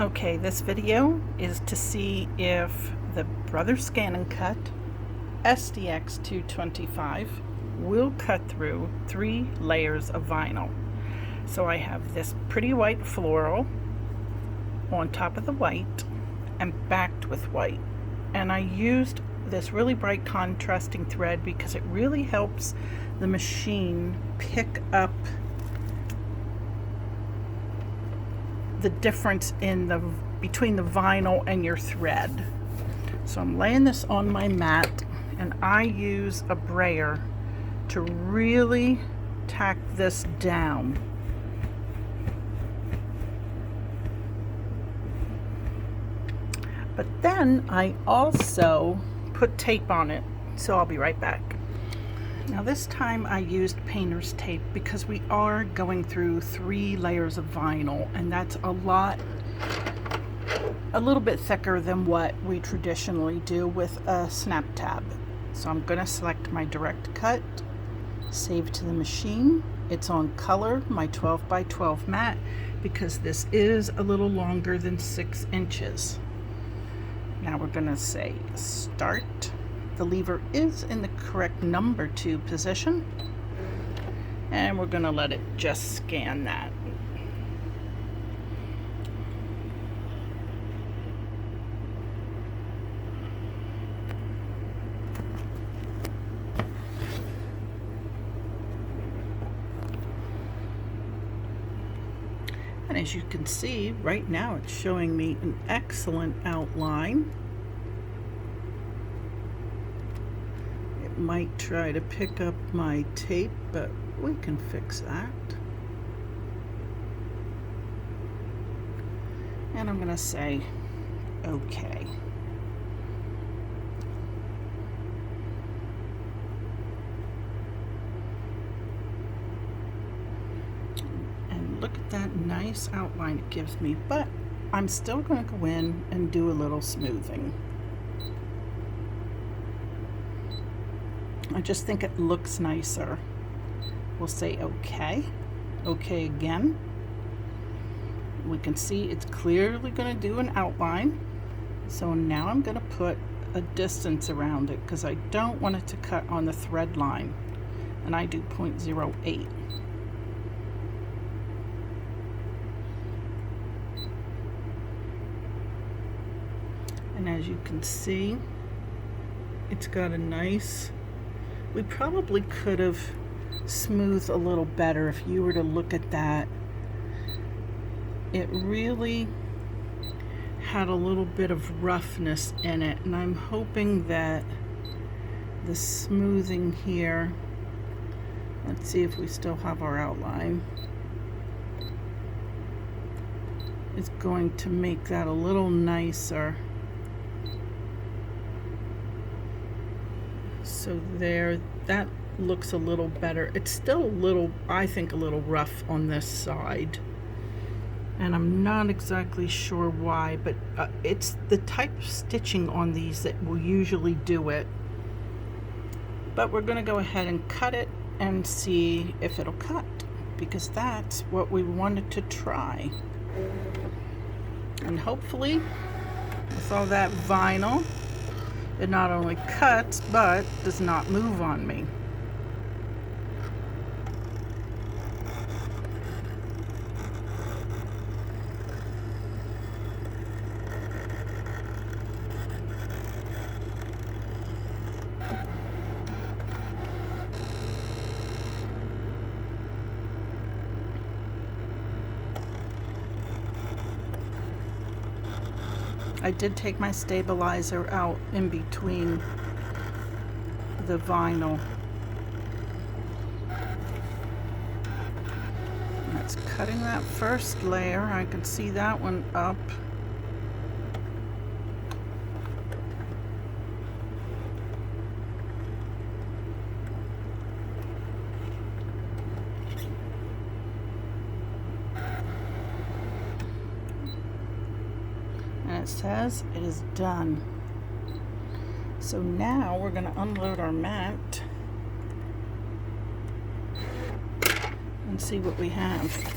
Okay, this video is to see if the Brothers Scan & Cut SDX 225 will cut through 3 layers of vinyl. So I have this pretty white floral on top of the white and backed with white. And I used this really bright contrasting thread because it really helps the machine pick up the difference in between the vinyl and your thread. So I'm laying this on my mat and I use a brayer to really tack this down. But then I also put tape on it, so I'll be right back. Now this time I used painter's tape because we are going through 3 layers of vinyl, and that's a little bit thicker than what we traditionally do with a snap tab. So I'm going to select my direct cut, save to the machine. It's on color, my 12 by 12 mat, because this is a little longer than 6 inches. Now we're going to say start. The lever is in the correct number 2 position, and we're going to let it just scan that. And as you can see, right now it's showing me an excellent outline. It might try to pick up my tape, but we can fix that. And I'm going to say okay. Look at that nice outline it gives me, but I'm still going to go in and do a little smoothing. I just think it looks nicer. We'll say okay. Okay again. We can see it's clearly going to do an outline. So now I'm going to put a distance around it because I don't want it to cut on the thread line. And I do 0.08. And as you can see, it's got a nice, we probably could have smoothed a little better if you were to look at that. It really had a little bit of roughness in it, and I'm hoping that the smoothing here, let's see if we still have our outline, is going to make that a little nicer. So there, that looks a little better. It's still a little, I think, a little rough on this side. And I'm not exactly sure why, but it's the type of stitching on these that will usually do it. But we're going to go ahead and cut it and see if it'll cut, because that's what we wanted to try. And hopefully, with all that vinyl, it not only cuts, but does not move on me. I did take my stabilizer out in between the vinyl. That's cutting that first layer. I can see that one up. And it says it is done. So now we're going to unload our mat and see what we have.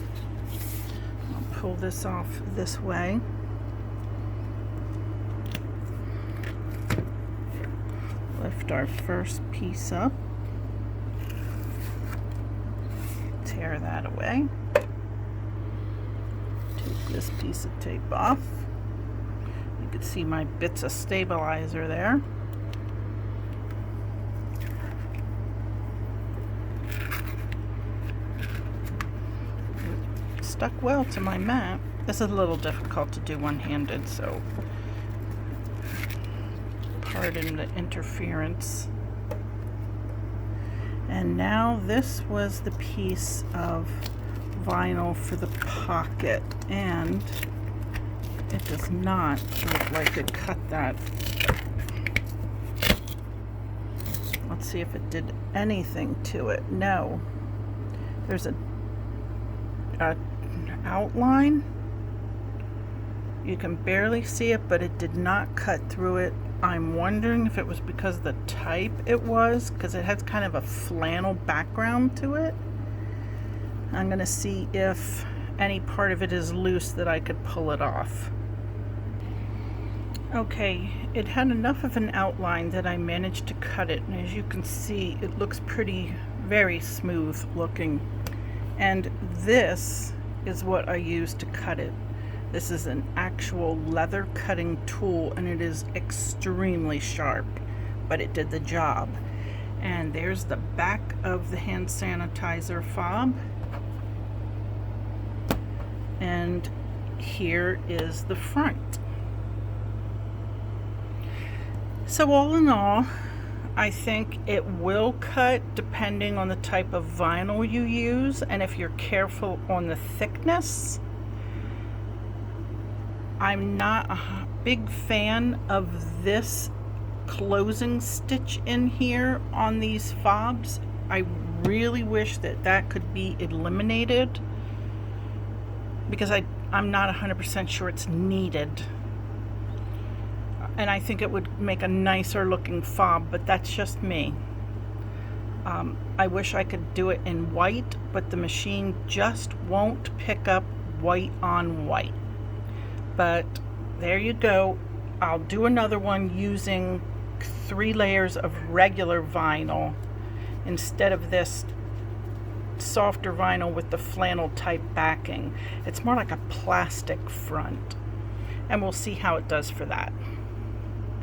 I'll pull this off this way. Lift our first piece up, tear that away, take this piece of tape off. You can see my bits of stabilizer there. Stuck well to my mat. This is a little difficult to do one-handed, so pardon the interference. And now this was the piece of vinyl for the pocket, and it does not look like it cut that. Let's see if it did anything to it. No. There's an outline. You can barely see it, but it did not cut through it. I'm wondering if it was because of the type it was, because it has kind of a flannel background to it. I'm going to see if any part of it is loose that I could pull it off. Okay, it had enough of an outline that I managed to cut it, and as you can see, it looks very smooth looking. And this is what I used to cut it. This is an actual leather cutting tool, and it is extremely sharp, but it did the job. And there's the back of the hand sanitizer fob. And here is the front. So all in all, I think it will cut depending on the type of vinyl you use, and if you're careful on the thickness. I'm not a big fan of this closing stitch in here on these fobs. I really wish that that could be eliminated, because I'm not 100% sure it's needed. And I think it would make a nicer looking fob, but that's just me. I wish I could do it in white, but the machine just won't pick up white on white. But there you go. I'll do another one using 3 layers of regular vinyl instead of this softer vinyl with the flannel type backing. It's more like a plastic front, and we'll see how it does for that.